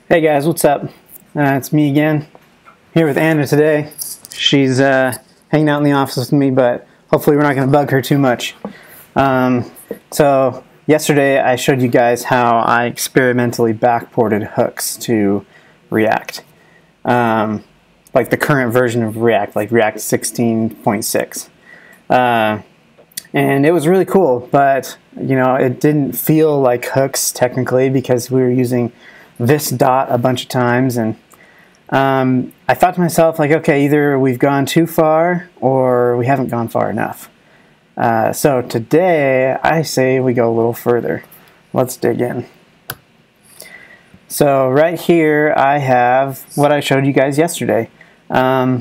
Hey guys, what's up? It's me again, here with Anna today. She's hanging out in the office with me, but hopefully we're not going to bug her too much. So yesterday I showed you guys how I experimentally backported hooks to React. Like the current version of React, like React 16.6. And it was really cool, but it didn't feel like hooks technically because we were using this dot a bunch of times, and I thought to myself, like, okay, either we've gone too far or we haven't gone far enough. So today I say we go a little further. Let's dig in. So right here I have what I showed you guys yesterday. A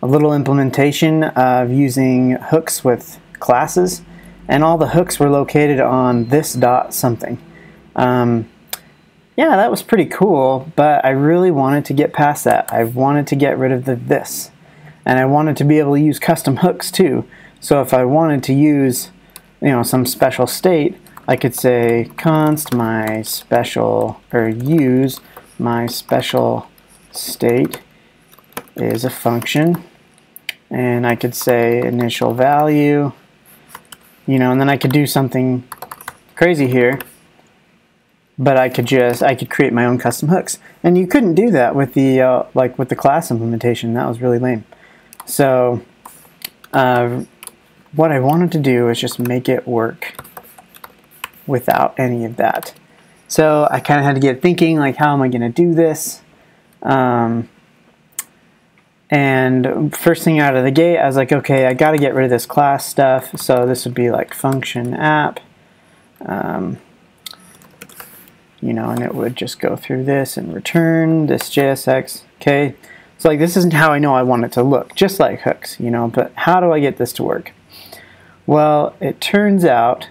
little implementation of using hooks with classes, and all the hooks were located on this dot something. Yeah, that was pretty cool, but I really wanted to get past that. I wanted to get rid of the this, and I wanted to be able to use custom hooks too. So if I wanted to use, some special state, I could say const my special, or use my special state is a function, and I could say initial value, and then I could do something crazy here. But I could create my own custom hooks, and you couldn't do that with the with the class implementation. That was really lame. So what I wanted to do is just make it work without any of that. So I kind of had to get thinking, like, how am I going to do this? And first thing out of the gate, I was like, okay, I got to get rid of this class stuff. So this would be like function app. And it would just go through this and return this JSX. Okay, so like this isn't how I know I want it to look, just like hooks, but how do I get this to work? Well, it turns out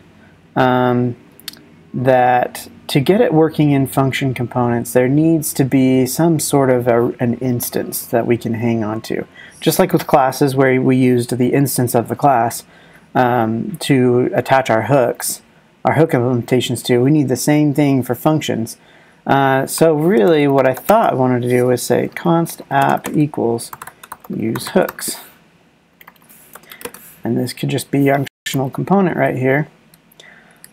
that to get it working in function components, there needs to be some sort of an instance that we can hang on to. Just like with classes, where we used the instance of the class to attach our hooks. Our hook implementations too. We need the same thing for functions. So really what I thought I wanted to do was say const app equals use hooks. And this could just be our functional component right here.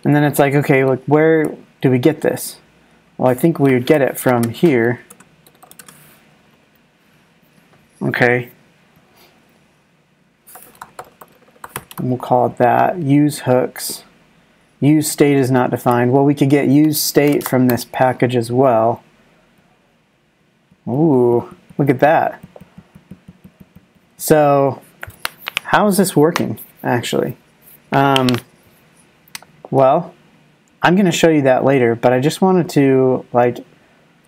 And then it's like, okay, look, where do we get this? Well, I think we would get it from here. Okay. And we'll call it that, use hooks. Use state is not defined. Well, we could get use state from this package as well. Ooh, look at that. So, how is this working, actually? Well, I'm going to show you that later, but I just wanted to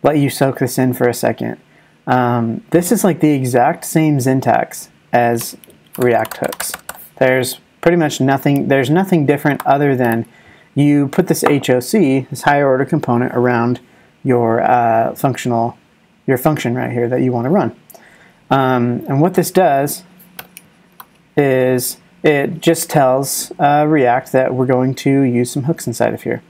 let you soak this in for a second. This is like the exact same syntax as React hooks. There's pretty much nothing. There's nothing different other than you put this HOC, this higher order component, around your function right here that you want to run. And what this does is it just tells React that we're going to use some hooks inside of here.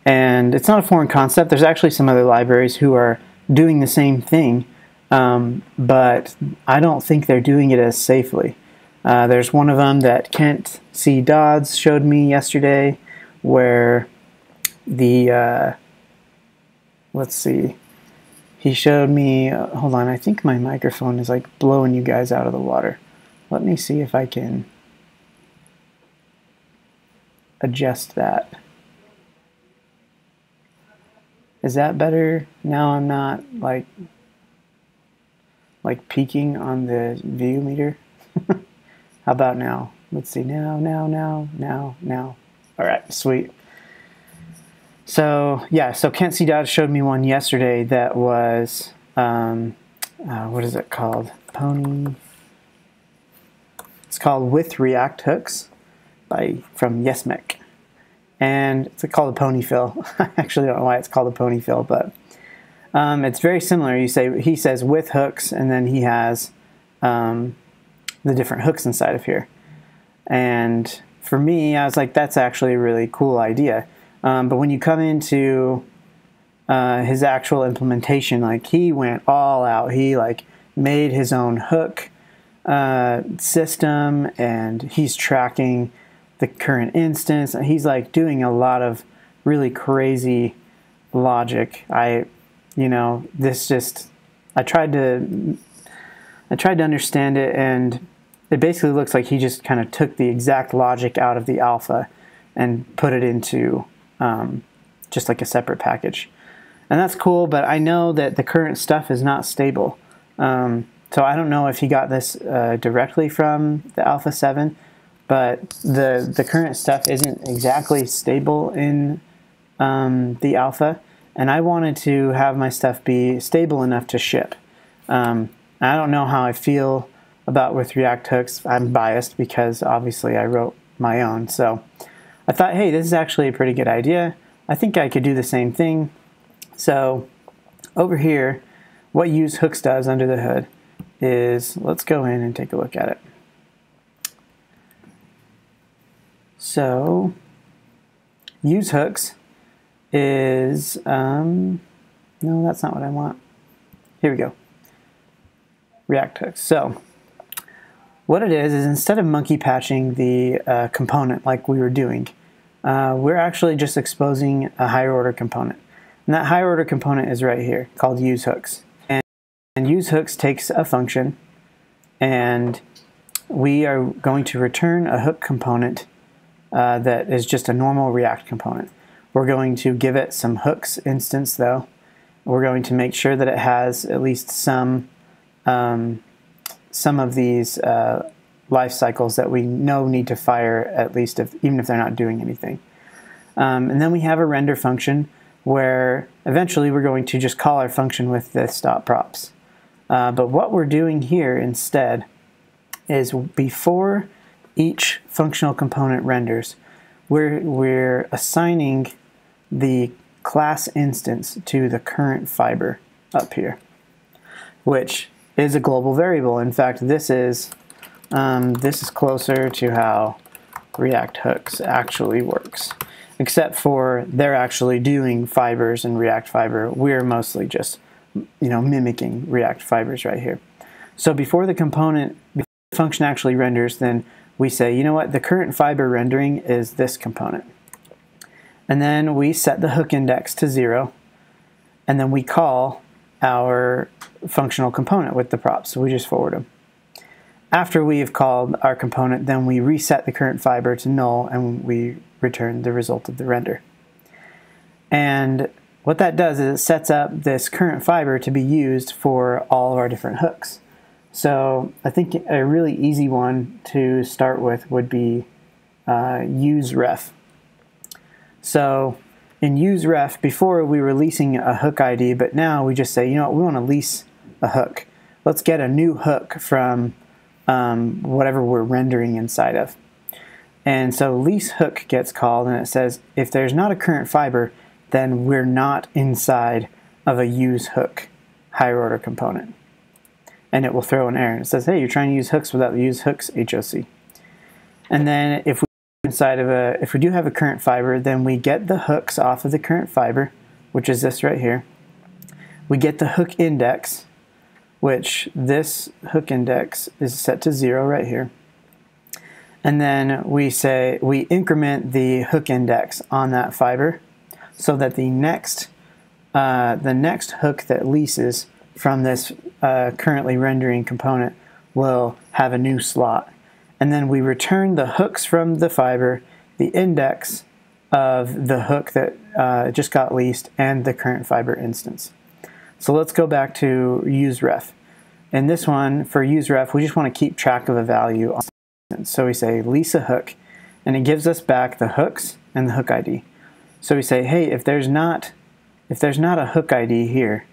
And it's not a foreign concept. There's actually some other libraries who are doing the same thing, but I don't think they're doing it as safely. There's one of them that Kent C. Dodds showed me yesterday, where the, let's see, he showed me, hold on, I think my microphone is like blowing you guys out of the water. Let me see if I can adjust that. Is that better? Now I'm not like peaking on the view meter. How about now? Let's see, now. All right, sweet. So yeah, so Kent C. Dodds showed me one yesterday that was, what is it called? It's called With React Hooks from YesMech. And it's called a ponyfill. I actually don't know why it's called a ponyfill, but it's very similar. He says with hooks, and then he has the different hooks inside of here. And for me, I was like, that's actually a really cool idea. But when you come into his actual implementation. Like, he went all out. He like made his own hook system, and he's tracking the current instance. He's like doing a lot of really crazy logic. I tried to understand it, and it basically looks like he just kind of took the exact logic out of the alpha and put it into just like a separate package. And that's cool, but I know that the current stuff is not stable. So I don't know if he got this directly from the Alpha 7, but the current stuff isn't exactly stable in the Alpha, and I wanted to have my stuff be stable enough to ship. I don't know how I feel about with React hooks. I'm biased because obviously I wrote my own, so I thought, hey, this is actually a pretty good idea. I think I could do the same thing. So over here, what use hooks does under the hood is, let's go in and take a look at it. So use hooks is, no, that's not what I want. Here we go. React hooks. So what it is instead of monkey patching the component like we were doing, we're actually just exposing a higher order component. And that higher order component is right here, called use hooks. And use hooks takes a function, and we are going to return a hook component that is just a normal React component. We're going to give it some hooks instance though. We're going to make sure that it has at least some of these life cycles that we know need to fire, at least even if they're not doing anything. And then we have a render function where eventually we're going to just call our function with this .props. But what we're doing here instead is before each functional component renders, we're assigning the class instance to the current fiber up here, which is a global variable. In fact, this is closer to how React hooks actually works, except for they're actually doing fibers in React Fiber. We're mostly just mimicking React fibers right here. So before the function actually renders, then we say, you know what, the current fiber rendering is this component. And then we set the hook index to 0, and then we call our functional component with the props. So we just forward them. After we have called our component, then we reset the current fiber to null, and we return the result of the render. And what that does is it sets up this current fiber to be used for all of our different hooks. So I think a really easy one to start with would be use ref. So in use ref, before we were leasing a hook ID, but now we just say, you know what, we want to lease a hook. Let's get a new hook from whatever we're rendering inside of. And so lease hook gets called, and it says if there's not a current fiber, then we're not inside of a use hook higher order component. And it will throw an error. It says, hey, you're trying to use hooks without the use hooks HOC. And then if we do have a current fiber, then we get the hooks off of the current fiber, which is this right here. We get the hook index, which this hook index is set to 0 right here. And then we increment the hook index on that fiber so that the next hook that leases from this currently rendering component will have a new slot. And then we return the hooks from the fiber, the index of the hook that just got leased, and the current fiber instance. So let's go back to useRef. In this one, for useRef, we just want to keep track of a value. So we say lease a hook, and it gives us back the hooks and the hook ID. So we say, hey, if there's not a hook ID here,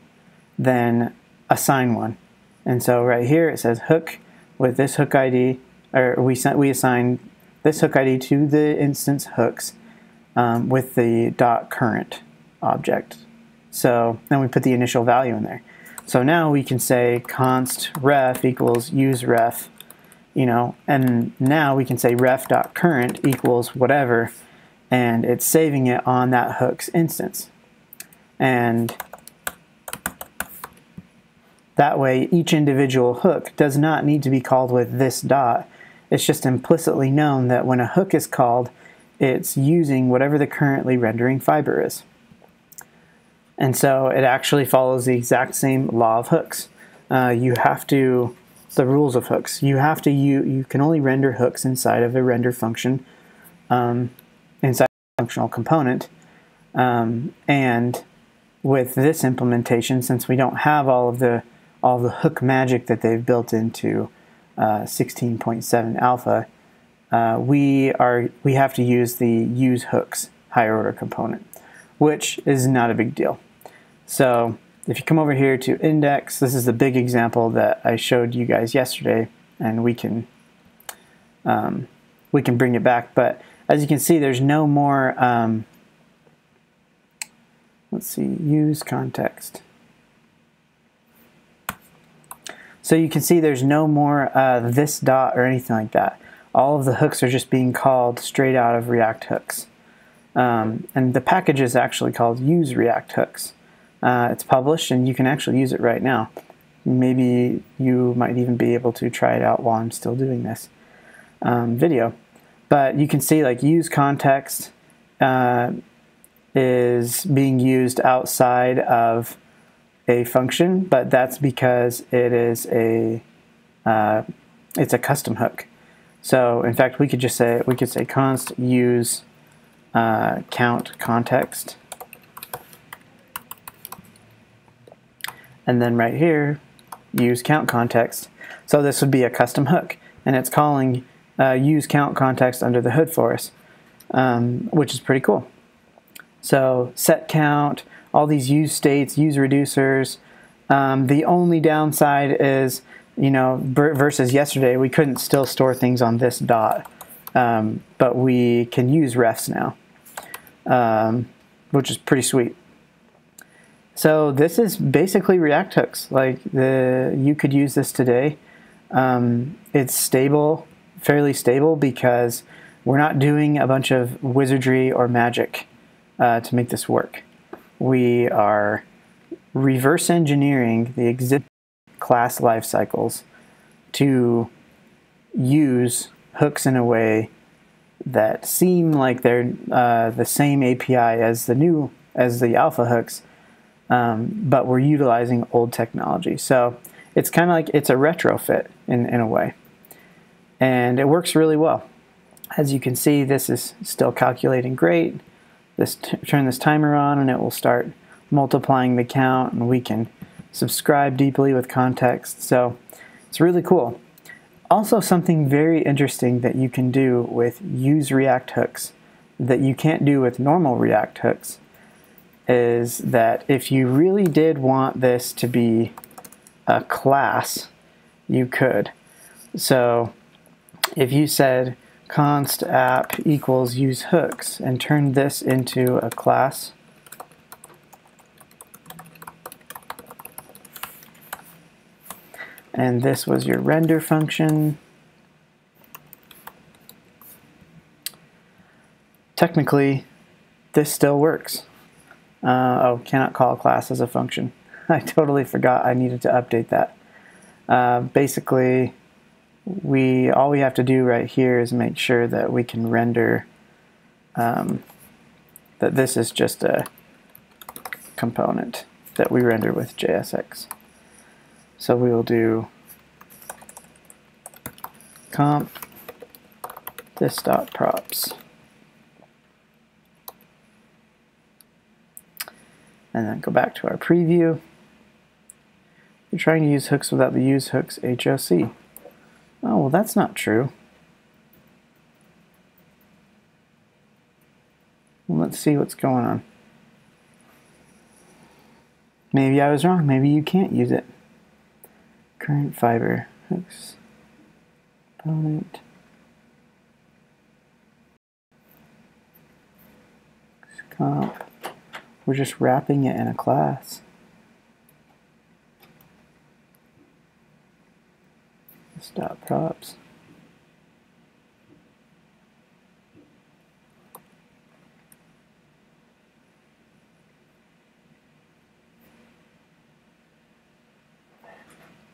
then assign one. And so right here it says hook with this hook ID, or we assign this hook ID to the instance hooks with the .current object. So then we put the initial value in there. So now we can say const ref equals useRef, and now we can say ref.current equals whatever, and it's saving it on that hook's instance. And that way, each individual hook does not need to be called with this dot. It's just implicitly known that when a hook is called, it's using whatever the currently rendering fiber is. And so it actually follows the exact same law of hooks. The rules of hooks. You can only render hooks inside of a render function, inside a functional component. And with this implementation, since we don't have all the hook magic that they've built into 16.7 alpha, we have to use the use hooks higher order component, which is not a big deal. So if you come over here to index, this is the big example that I showed you guys yesterday, and we can bring it back. But as you can see, there's no more. Let's see, use context. So you can see there's no more this dot or anything like that. All of the hooks are just being called straight out of React hooks. And the package is actually called use React hooks. It's published and you can actually use it right now. Maybe you might even be able to try it out while I'm still doing this video. But you can see like use context is being used outside of a function, but that's because it is it's a custom hook. So in fact, we could say const use count context, and then right here use count context. So this would be a custom hook, and it's calling use count context under the hood for us, which is pretty cool. So set count, all these use states, use reducers. The only downside is, versus yesterday, we couldn't still store things on this dot, but we can use refs now, which is pretty sweet. So this is basically React hooks. You could use this today. It's stable, fairly stable, because we're not doing a bunch of wizardry or magic to make this work. We are reverse engineering the existing class life cycles to use hooks in a way that seem like they're the same API as the alpha hooks, but we're utilizing old technology. So it's kind of like it's a retrofit in a way, and it works really well. As you can see, this is still calculating great. Turn this timer on and it will start multiplying the count, and we can subscribe deeply with context. So it's really cool. Also, something very interesting that you can do with use React hooks that you can't do with normal React hooks is that if you really did want this to be a class, you could. So if you said const app equals use hooks and turn this into a class, and this was your render function, technically this still works. Oh, cannot call a class as a function. I totally forgot I needed to update that. Basically, all we have to do right here is make sure that we can render that this is just a component that we render with JSX. So we will do comp this.props, and then go back to our preview. You're trying to use hooks without the use hooks HOC. Oh, well, that's not true. Well, let's see what's going on. Maybe I was wrong. Maybe you can't use it. Current fiber hooks component. Comp. We're just wrapping it in a class. Stop props.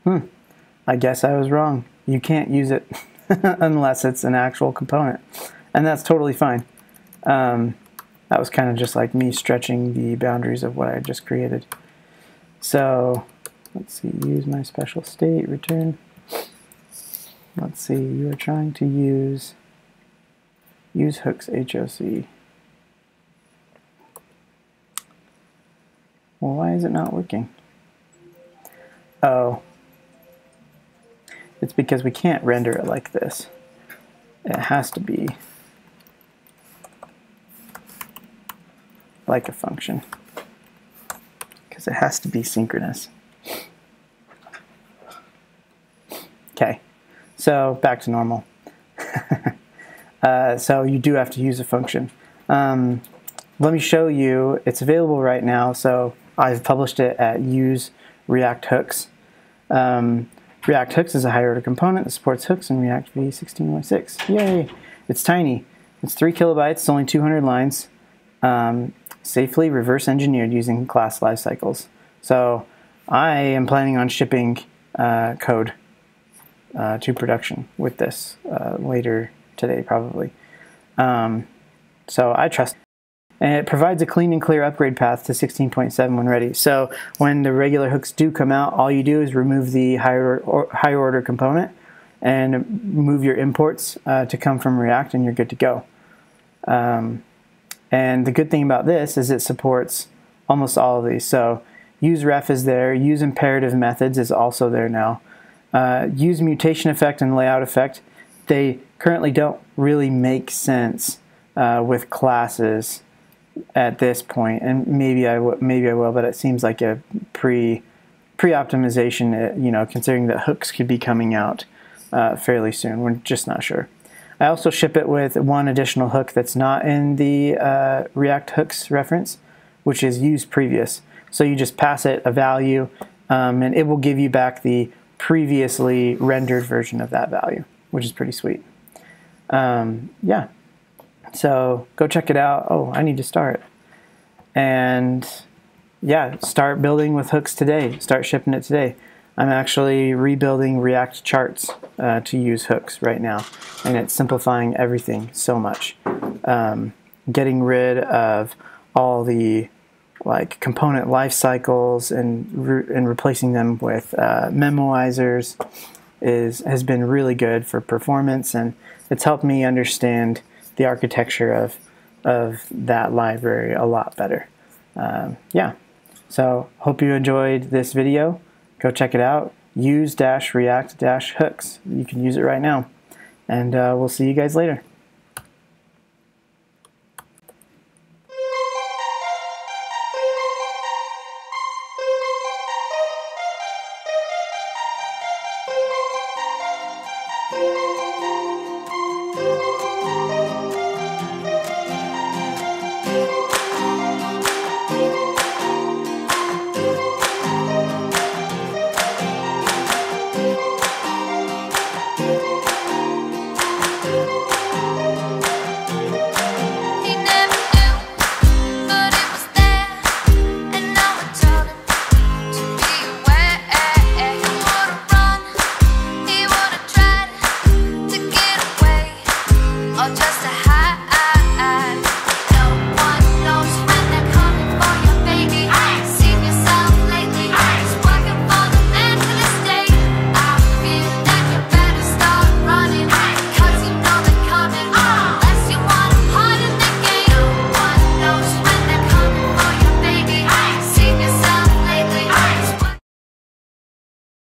I guess I was wrong. You can't use it unless it's an actual component. And that's totally fine. That was kind of just like me stretching the boundaries of what I just created. So let's see, use my special state, return. Let's see, you are trying to use hooks HOC. Well, why is it not working? Oh, it's because we can't render it like this. It has to be like a function, because it has to be synchronous. Okay, so back to normal. So you do have to use a function. Let me show you. It's available right now, so I've published it at use React Hooks. React Hooks is a higher order component that supports hooks in React v16.6. Yay! It's tiny. It's 3 kilobytes. It's only 200 lines. Safely reverse engineered using class lifecycles. So I am planning on shipping code to production with this later today, probably. So I trust. And it provides a clean and clear upgrade path to 16.7 when ready. So when the regular hooks do come out, all you do is remove the higher order component and move your imports to come from React, and you're good to go. And the good thing about this is it supports almost all of these. So use ref is there, use imperative methods is also there now. Use mutation effect and layout effect. They currently don't really make sense with classes at this point, and maybe I will, but it seems like a pre-optimization, you know, considering that hooks could be coming out fairly soon. We're just not sure. I also ship it with one additional hook that's not in the React Hooks reference, which is use previous. So you just pass it a value, and it will give you back the previously rendered version of that value, which is pretty sweet. Yeah. So go check it out. Oh, I need to start. And yeah, start building with hooks today. Start shipping it today. I'm actually rebuilding React charts to use hooks right now, and it's simplifying everything so much. Getting rid of all the like component life cycles and replacing them with memoizers has been really good for performance, and it's helped me understand the architecture of that library a lot better. Yeah, so hope you enjoyed this video. Go check it out. Use-react-hooks. You can use it right now. And we'll see you guys later.